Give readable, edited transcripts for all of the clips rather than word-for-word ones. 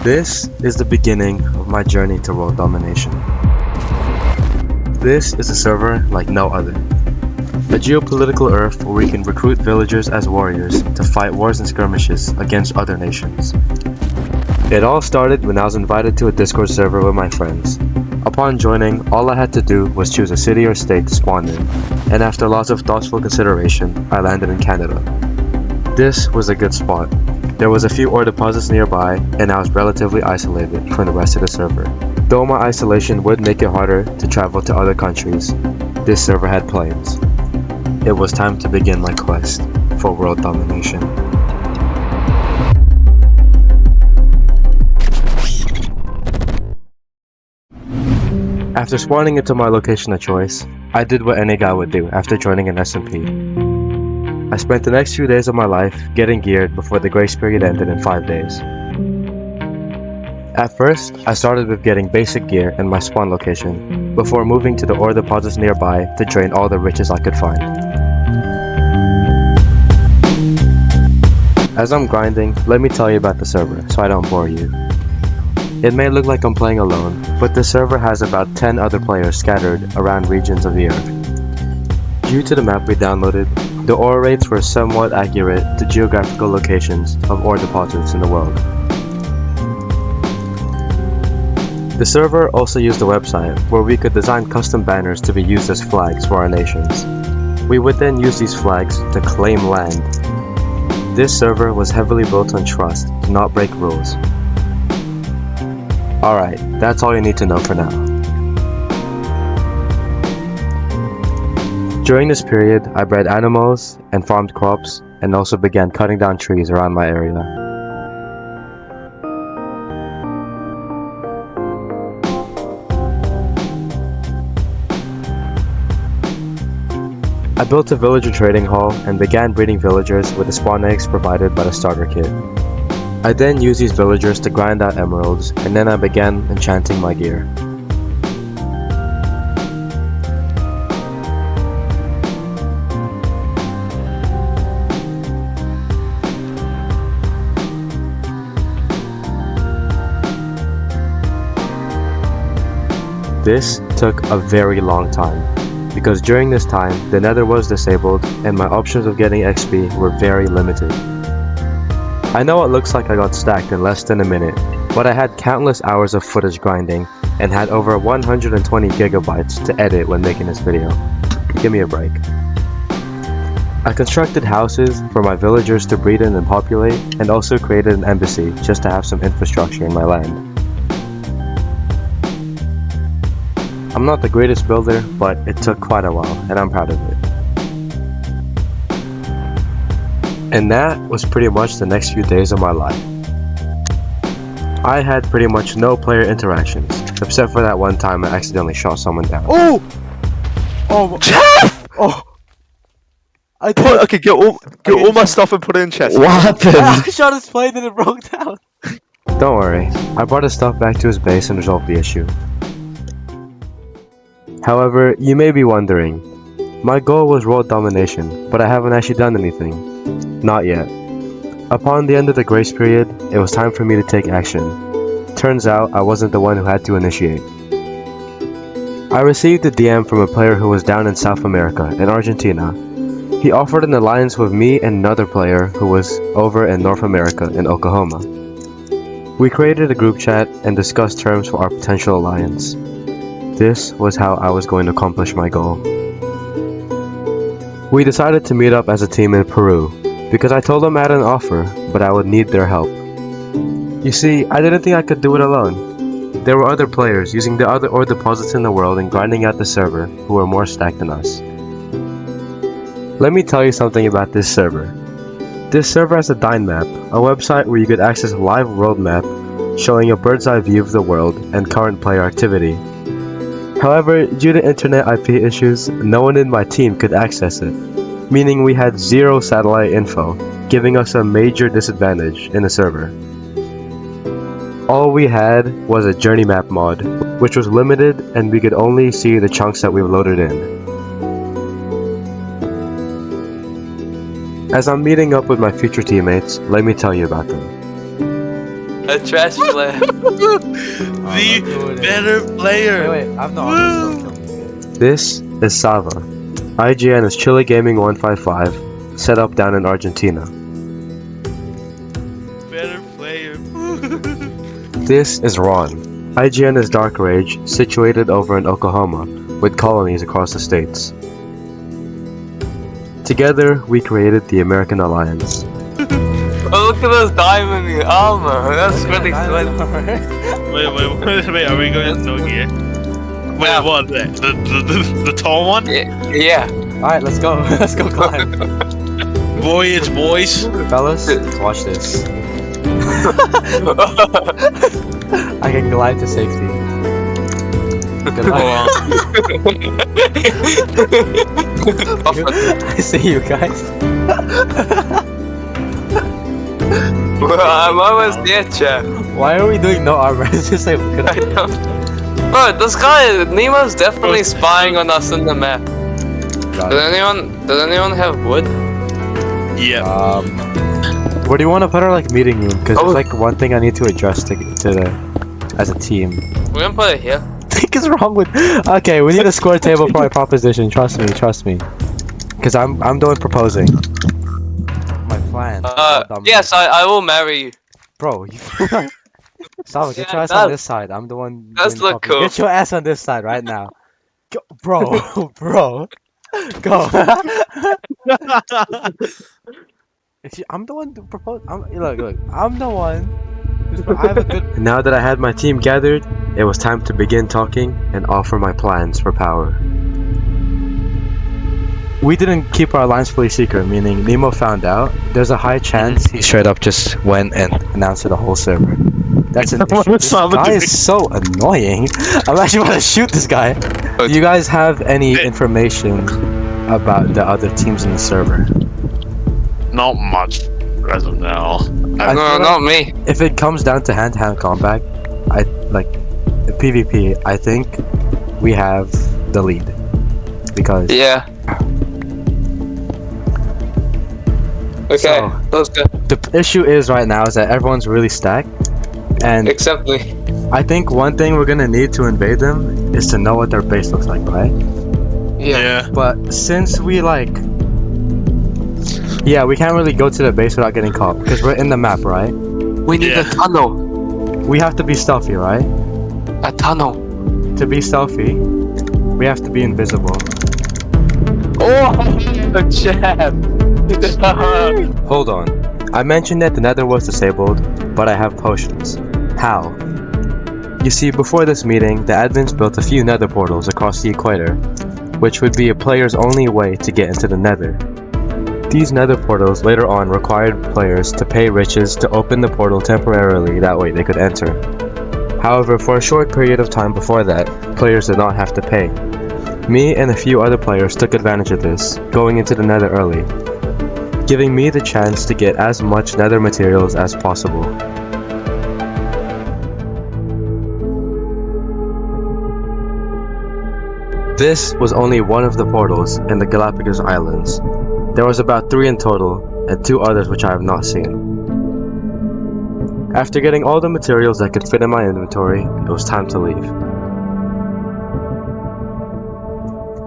This is the beginning of my journey to world domination. This is a server like no other. A geopolitical Earth where we can recruit villagers as warriors to fight wars and skirmishes against other nations. It all started when I was invited to a Discord server with my friends. Upon joining, all I had to do was choose a city or state to spawn in, and after lots of thoughtful consideration, I landed in Canada. This was a good spot. There was a few ore deposits nearby, and I was relatively isolated from the rest of the server. Though my isolation would make it harder to travel to other countries, this server had planes. It was time to begin my quest for world domination. After spawning into my location of choice, I did what any guy would do after joining an SMP. I spent the next few days of my life getting geared before the grace period ended in 5 days. At first, I started with getting basic gear in my spawn location, before moving to the ore deposits nearby to drain all the riches I could find. As I'm grinding, let me tell you about the server so I don't bore you. It may look like I'm playing alone, but the server has about 10 other players scattered around regions of the Earth. Due to the map we downloaded, the ore rates were somewhat accurate to geographical locations of ore deposits in the world. The server also used a website where we could design custom banners to be used as flags for our nations. We would then use these flags to claim land. This server was heavily built on trust to not break rules. Alright, that's all you need to know for now. During this period, I bred animals and farmed crops, and also began cutting down trees around my area. I built a villager trading hall and began breeding villagers with the spawn eggs provided by the starter kit. I then used these villagers to grind out emeralds, and then I began enchanting my gear. This took a very long time, because during this time the nether was disabled and my options of getting XP were very limited. I know it looks like I got stacked in less than a minute, but I had countless hours of footage grinding and had over 120 gigabytes to edit when making this video. Give me a break. I constructed houses for my villagers to breed in and populate, and also created an embassy just to have some infrastructure in my land. I'm not the greatest builder, but it took quite a while, and I'm proud of it. And that was pretty much the next few days of my life. I had pretty much no player interactions, except for that one time I accidentally shot someone down. Oh! Oh! Jeff! Oh! Okay, get all my stuff and put it in chest. What happened? I shot his plane and it broke down! Don't worry, I brought his stuff back to his base and resolved the issue. However, you may be wondering, my goal was world domination, but I haven't actually done anything. Not yet. Upon the end of the grace period, it was time for me to take action. Turns out, I wasn't the one who had to initiate. I received a DM from a player who was down in South America, in Argentina. He offered an alliance with me and another player who was over in North America, in Oklahoma. We created a group chat and discussed terms for our potential alliance. This was how I was going to accomplish my goal. We decided to meet up as a team in Peru, because I told them I had an offer, but I would need their help. You see, I didn't think I could do it alone. There were other players using the other ore deposits in the world and grinding out the server who were more stacked than us. Let me tell you something about this server. This server has a Dyn map, a website where you could access a live world map showing a bird's eye view of the world and current player activity. However, due to internet IP issues, no one in my team could access it, meaning we had zero satellite info, giving us a major disadvantage in the server. All we had was a journey map mod, which was limited and we could only see the chunks that we loaded in. As I'm meeting up with my future teammates, let me tell you about them. A trash player. The better player. Wait, I'm the honest. This is Sava. IGN is Chile Gaming 155, set up down in Argentina. Better player. This is Ron. IGN is Dark Rage, situated over in Oklahoma, with colonies across the states. Together, we created the American Alliance. Oh, look at those diamond armor. That's really sweet. Wait, are we going to here? Wait, what? The tall one? Yeah. Alright, let's go. Let's go climb. Voyage, boys. Fellas, watch this. I can glide to safety. Good luck. I see you guys. I'm almost there, chat. Why are we doing no armor? It's just like, I know. Bro, this guy, Nemo's definitely spying on us in the map. Does anyone have wood? Yeah. Where do you want to put our like meeting room? Because it's like one thing I need to address as a team. We're gonna put it here. What the heck is wrong with? Okay, we need a score table for my proposition. Trust me. Because I'm the one proposing. My plan. Yes, I will marry you. Bro, Sava, get your ass that- on this side. I'm the one. That's doing the look copy. cool. Get your ass on this side right now. Go, bro, go. I'm the one to propose. Look. I'm the one. I have a good. Now that I had my team gathered, it was time to begin talking and offer my plans for power. We didn't keep our alliance fully secret, meaning Nemo found out. There's a high chance he straight up just went and announced to the whole server. That's an issue. This guy is so annoying. I'm actually about to shoot this guy. Do you guys have any information about the other teams in the server? Not much as of now. No, not me. If it comes down to hand-to-hand combat, PvP, I think we have the lead. Because Yeah. Okay, So- let's go. the issue is right now is that everyone's really stacked, and Except me. I think one thing we're gonna need to invade them is to know what their base looks like, right? Yeah. But since we we can't really go to the base without getting caught because we're in the map, right? We need Yeah. a tunnel. We have to be stealthy, right? A tunnel. To be stealthy, we have to be invisible. Oh, Chad. Hold on. I mentioned that the nether was disabled, but I have potions. How? You see, before this meeting, the admins built a few nether portals across the equator, which would be a player's only way to get into the nether. These nether portals later on required players to pay riches to open the portal temporarily, that way they could enter. However, for a short period of time before that, players did not have to pay. Me and a few other players took advantage of this, going into the nether early, giving me the chance to get as much nether materials as possible. This was only one of the portals in the Galapagos Islands. There was about 3 in total, and 2 others which I have not seen. After getting all the materials that could fit in my inventory, it was time to leave.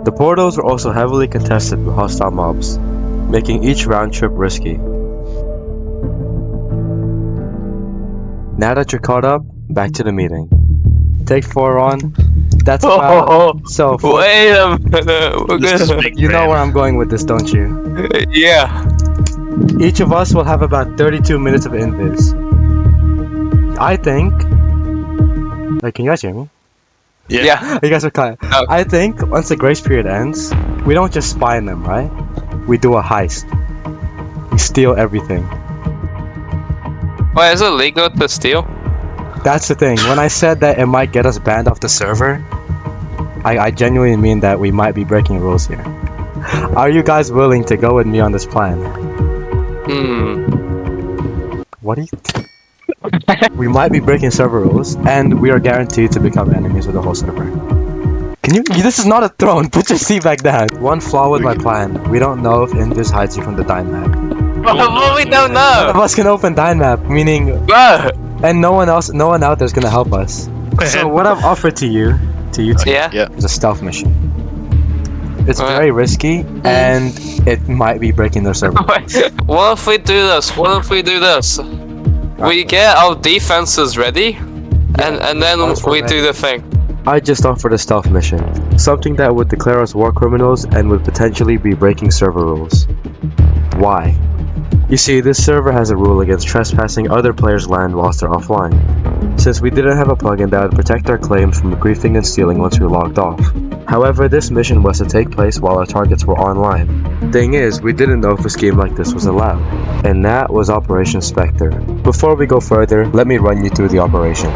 The portals were also heavily contested with hostile mobs, making each round trip risky. Now that you're caught up, back to the meeting. Take 4 on. That's about... So, Wait a minute. We're gonna... you know where I'm going with this, don't you? Yeah. Each of us will have about 32 minutes of invis. I think... Like, can you guys hear me? Yeah. You guys are quiet. No. I think once the grace period ends, we don't just spy on them, right? We do a heist. We steal everything. Wait, is it legal to steal? That's the thing. When I said that it might get us banned off the server, I genuinely mean that we might be breaking rules here. Are you guys willing to go with me on this plan? What do you We might be breaking server rules, and we are guaranteed to become enemies with the whole server. Can you? This is not a throne. Put your seat back down. One flaw with my plan: we don't know if Invis hides you from the Dine map. But we don't None of know. us can open Dine map, meaning Bro, And no one out there's gonna help us. So what I've offered to you two, Yeah. It's a stealth mission. It's Okay. very risky, and it might be breaking their server. What if we do this? We get our defenses ready, and then we do the thing. I just offered a stealth mission, something that would declare us war criminals and would potentially be breaking server rules. Why? You see, this server has a rule against trespassing other players' land whilst they're offline, since we didn't have a plugin that would protect our claims from griefing and stealing once we logged off. However, this mission was to take place while our targets were online. Thing is, we didn't know if a scheme like this was allowed, and that was Operation Spectre. Before we go further, let me run you through the operation.